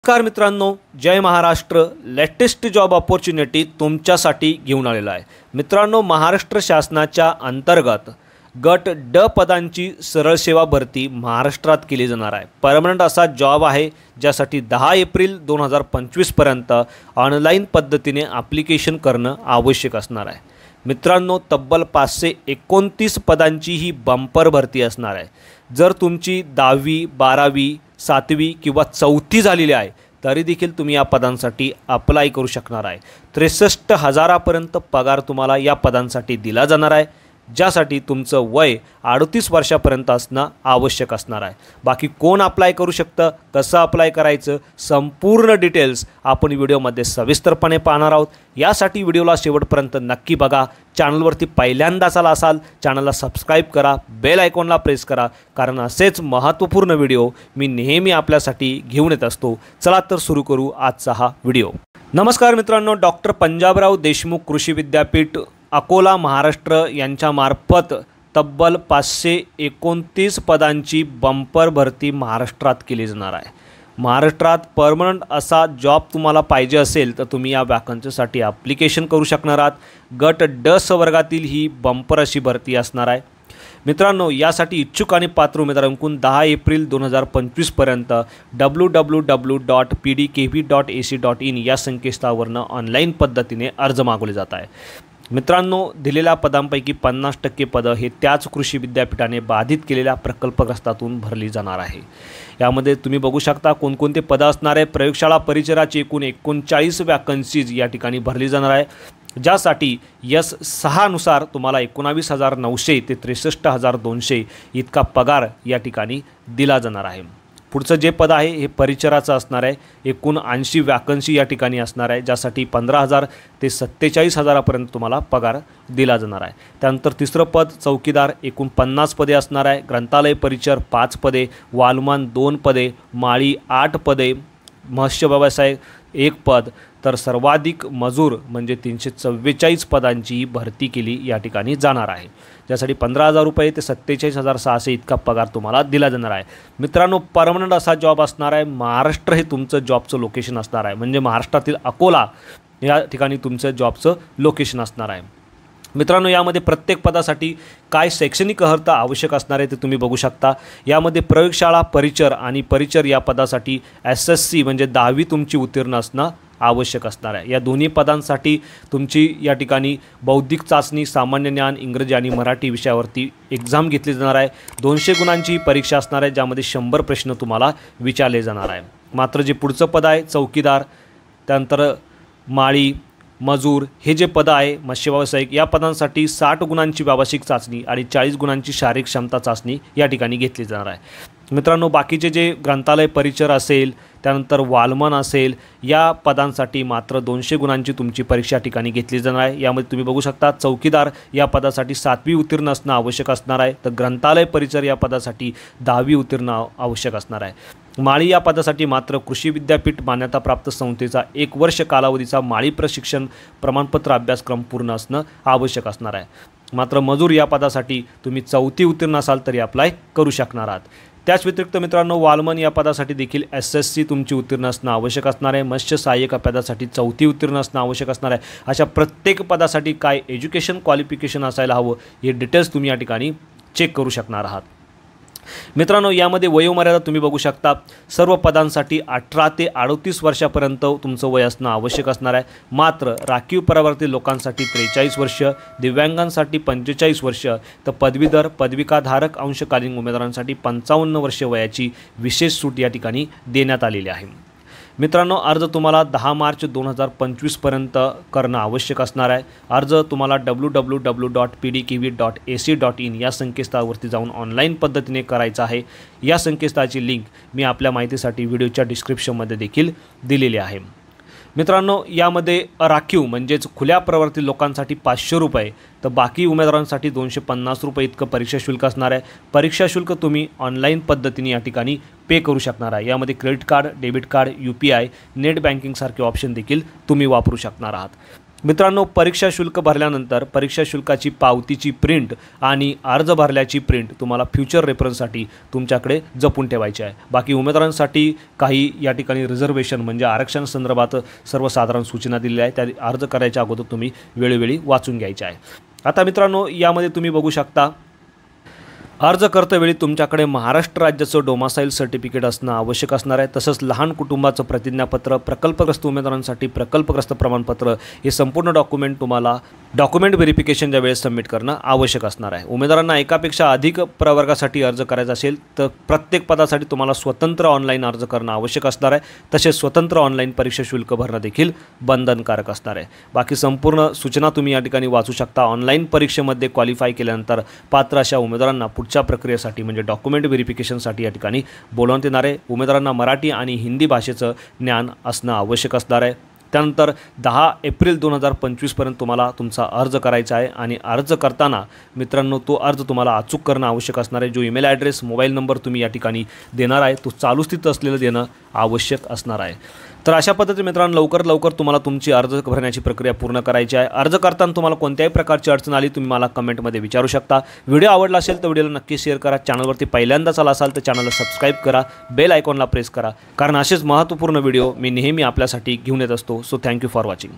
नमस्कार मित्रांनो, जय Maharashtra. Latest job opportunity तुमच्यासाठी घेऊन आलेला आहे. मित्रांनो, महाराष्ट्र शासनाच्या अंतर्गत गट ड पदांची सरळ सेवा भरती महाराष्ट्रात केली जाणार आहे. परमनंट असा जॉब आहे, ज्यासाठी 10 एप्रिल 2025 पर्यंत ऑनलाईन पद्धतीने ॲप्लिकेशन करणं आवश्यक असणार आहे. मित्रांनो, तब्बल 529 पदांची ही बंपर भरती असणार आहे. जर तुमची 10वी 12वी 7वी किंवा 4थी झालेली आहे तरी देखील तुम्ही या पदांसाठी अप्लाय करू शकणार आहे. 63,000पर्यंत पगार तुम्हाला या पदांसाठी दिला जाणार आहे, ज्यासाठी तुमचं वय 38 वर्षापर्यंत असणं आवश्यक असणार आहे. बाकी कोण अप्लाय करू शकतं, कसं अप्लाय करायचं, संपूर्ण डिटेल्स आपण व्हिडिओमध्ये सविस्तरपणे पाहणार आहोत. यासाठी व्हिडिओला शेवटपर्यंत नक्की बघा. चॅनलवरती पहिल्यांदाच आला असाल, चॅनलला सबस्क्राईब करा, बेल आयकॉनला प्रेस करा, कारण असेच महत्त्वपूर्ण व्हिडिओ मी नेहमी आपल्यासाठी घेऊन येत असतो. चला तर सुरू करू आजचा हा व्हिडिओ. नमस्कार मित्रांनो, डॉक्टर पंजाबराव देशमुख कृषी विद्यापीठ अकोला महाराष्ट्र यांच्यामार्फत तब्बल 529 पदांची बंपर भरती महाराष्ट्रात केली जाणार आहे. महाराष्ट्रात परमनंट असा जॉब तुम्हाला पाहिजे असेल तर तुम्ही या वॅकन्सीसाठी ॲप्लिकेशन करू शकणार आहात. गट ड संवर्गातील ही बंपर अशी भरती असणार आहे. मित्रांनो, यासाठी इच्छुक आणि पात्र उमेदवारांकडून 10 एप्रिल 2025 पर्यंत www.pdkv.ac.in या संकेतस्थळावरून ऑनलाईन पद्धतीने अर्ज मागवले जात आहे. मित्रांनो, दिलेल्या पदांपैकी 50% पदं हे त्याच कृषी विद्यापीठाने बाधित केलेल्या प्रकल्पग्रस्तातून भरली जाणार आहे. यामध्ये तुम्ही बघू शकता कोणकोणते पदं असणार आहे. प्रयोगशाळा परिचराची एकूण 39 वॅकन्सीज या ठिकाणी भरली जाणार आहे, ज्यासाठी S6 नुसार तुम्हाला 19,900 ते 63,200 इतका पगार या ठिकाणी दिला जाणार आहे. पुढचं जे पद आहे हे परिचराचं असणार आहे. एकूण 80 वॅकन्सी या ठिकाणी असणार आहे, ज्यासाठी 15,000 ते 47,000पर्यंत तुम्हाला पगार दिला जाणार आहे. त्यानंतर तिसरं पद चौकीदार, एकूण 50 पदे असणार आहे. ग्रंथालय परिचर 5 पदे, वालमान 2 पदे, माळी 8 पदे, मत्स्य व्यवसाय 1 पद, तर सर्वाधिक मजूर म्हणजे 344 पदांची भरती केली या ठिकाणी जाणार आहे, ज्यासाठी 15,000 रुपये ते 47,600 इतका पगार तुम्हाला दिला जाणार आहे. मित्रांनो, परमनंट असा जॉब असणार आहे. महाराष्ट्र हे तुमचं जॉबचं लोकेशन असणार आहे, म्हणजे महाराष्ट्रातील अकोला या ठिकाणी तुमचं जॉबचं लोकेशन असणार आहे. मित्रांनो, यामध्ये प्रत्येक पदासाठी काय शैक्षणिक अर्हता आवश्यक असणार आहे ते तुम्ही बघू शकता. यामध्ये प्रयोगशाळा परिचर आणि परिचर या पदासाठी SSC म्हणजे 10वी तुमची उत्तीर्ण असणं आवश्यक असणार आहे. या दोन्ही पदांसाठी तुमची या ठिकाणी बौद्धिक चाचणी, सामान्य ज्ञान, इंग्रजी आणि मराठी विषयावरती एक्झाम घेतली जाणार आहे. 200 गुणांची परीक्षा असणार आहे, ज्यामध्ये 100 प्रश्न तुम्हाला विचारले जाणार आहे. मात्र जे पुढचं पद आहे चौकीदार, त्यानंतर माळी, मजूर हे जे पद आहे मत्स्य व्यावसायिक, या पदांसाठी 60 गुणांची व्यावसायिक चाचणी आणि 40 गुणांची शारीरिक क्षमता चाचणी या ठिकाणी घेतली जाणार आहे. मित्रांनो, बाकीचे जे ग्रंथालय परिचर असेल, त्यानंतर वालमन असेल, या पदांसाठी मात्र 200 गुणांची तुमची परीक्षा ठिकाणी घेतली जाणार आहे. यामध्ये तुम्ही बघू शकता चौकीदार या पदासाठी 7वी उत्तीर्ण असणं आवश्यक असणार आहे, तर ग्रंथालय परिचर या पदासाठी 10वी उत्तीर्ण आवश्यक असणार आहे. माळी या पदासाठी मात्र कृषी विद्यापीठ मान्यताप्राप्त संस्थेचा 1 वर्ष कालावधीचा माळी प्रशिक्षण प्रमाणपत्र अभ्यासक्रम पूर्ण असणं आवश्यक असणार आहे. मात्र मजूर या पदासाठी तुम्ही 4थी उत्तीर्ण असाल तरी अप्लाय करू शकणार आहात. त्याच व्यतिरिक्त मित्रांनो, वालमन या पदासाठी देखील SSC तुमची उत्तीर्ण असणं आवश्यक असणार आहे. मत्स्य सहाय्यक पदासाठी 4थी उत्तीर्ण असणं आवश्यक असणार आहे. अशा प्रत्येक पदासाठी काय एज्युकेशन क्वालिफिकेशन असायला हवं हे डिटेल्स तुम्ही या ठिकाणी चेक करू शकणार आहात. मित्रांनो, यामध्ये वयोमर्यादा तुम्ही बघू शकता. सर्व पदांसाठी 18 ते 38 वर्षापर्यंत तुमचं वय असणं आवश्यक असणार आहे. मात्र राखीव परावर्तित लोकांसाठी 43 वर्ष, दिव्यांगांसाठी 45 वर्ष, तर पदवीधर पदविकाधारक अंशकालीन उमेदवारांसाठी 55 वर्ष वयाची विशेष सूट या ठिकाणी देण्यात आलेली आहे. मित्रांनो, अर्ज तुम्हाला 10 मार्च 2025 पर्यंत करणं आवश्यक असणार आहे. अर्ज तुम्हाला www.pdkv.ac.in या संकेतस्थळावरती जाऊन ऑनलाईन पद्धतीने करायचा आहे. या संकेतस्थळाची लिंक मी आपल्या माहितीसाठी व्हिडिओच्या डिस्क्रिप्शनमध्ये देखील दिलेली आहे. मित्रांनो, यामध्ये राखीव म्हणजेच खुल्या प्रवर्तित लोकांसाठी 500 रुपये, तर बाकी उमेदवारांसाठी 250 रुपये इतकं परीक्षा शुल्क असणार आहे. परीक्षा शुल्क तुम्ही ऑनलाईन पद्धतीने या ठिकाणी पे करू शकणार आहे. यामध्ये credit card, debit card, UPI, net बँकिंगसारखे ऑप्शन देखील तुम्ही वापरू शकणार आहात. मित्रांनो, परीक्षा शुल्क भरल्यानंतर परीक्षा शुल्काची पावतीची प्रिंट आणि अर्ज भरल्याची प्रिंट तुम्हाला फ्युचर रेफरन्ससाठी तुमच्याकडे जपून ठेवायची आहे. बाकी उमेदवारांसाठी काही या ठिकाणी रिझर्वेशन म्हणजे आरक्षण संदर्भात सर्वसाधारण सूचना दिलेल्या आहेत. त्या अर्ज करायच्या अगोदर तुम्ही वेळोवेळी वाचून घ्यायचे आहे. आता मित्रांनो, यामध्ये तुम्ही बघू शकता अर्ज करतेवेळी तुमच्याकडे महाराष्ट्र राज्याचं डोमासाईल सर्टिफिकेट असणं आवश्यक असणार आहे. तसंच लहान कुटुंबाचं प्रतिज्ञापत्र, प्रकल्पग्रस्त उमेदवारांसाठी प्रकल्पग्रस्त प्रमाणपत्र हे संपूर्ण डॉक्युमेंट तुम्हाला डॉक्युमेंट व्हेरिफिकेशनच्या वेळेस सबमिट करणं आवश्यक असणार आहे. उमेदवारांना एकापेक्षा अधिक प्रवर्गासाठी अर्ज करायचा असेल तर प्रत्येक पदासाठी तुम्हाला स्वतंत्र ऑनलाईन अर्ज करणं आवश्यक असणार आहे. तसेच स्वतंत्र ऑनलाईन परीक्षा शुल्क भरणं देखील बंधनकारक असणार आहे. बाकी संपूर्ण सूचना तुम्ही या ठिकाणी वाचू शकता. ऑनलाईन परीक्षेमध्ये क्वालिफाय केल्यानंतर पात्र अशा उमेदवारांना पुढच्या प्रक्रियेसाठी म्हणजे डॉक्युमेंट व्हेरिफिकेशनसाठी या ठिकाणी बोलावण्यात येणार आहे. उमेदवारांना मराठी आणि हिंदी भाषेचं ज्ञान असणं आवश्यक असणार आहे. त्यानंतर 10 एप्रिल 2025 पर्यंत तुम्हाला तुमचा अर्ज करायचा आहे आणि अर्ज करताना मित्रांनो तो अर्ज तुम्हाला अचूक करणं आवश्यक असणार आहे. जो ईमेल ॲड्रेस, मोबाईल नंबर तुम्ही या ठिकाणी देणार आहे तो चालू स्थितीत असलेलं देणं आवश्यक असणार आहे. तर अशा पद्धतीने मित्रांनो लवकरात लवकर तुम्हाला तुमची अर्ज भरण्याची प्रक्रिया पूर्ण करायची आहे. अर्ज करताना तुम्हाला कोणत्याही प्रकारची अडचण आली तुम्ही मला कमेंटमध्ये विचारू शकता. व्हिडिओ आवडला असेल तर व्हिडिओला नक्की शेअर करा. चॅनलवरती पहिल्यांदाच आला असाल तर चॅनलला सबस्क्राईब करा, बेल आयकॉनला प्रेस करा, कारण असेच महत्त्वपूर्ण व्हिडिओ मी नेहमी आपल्यासाठी घेऊन येत असतो. So thank you for watching.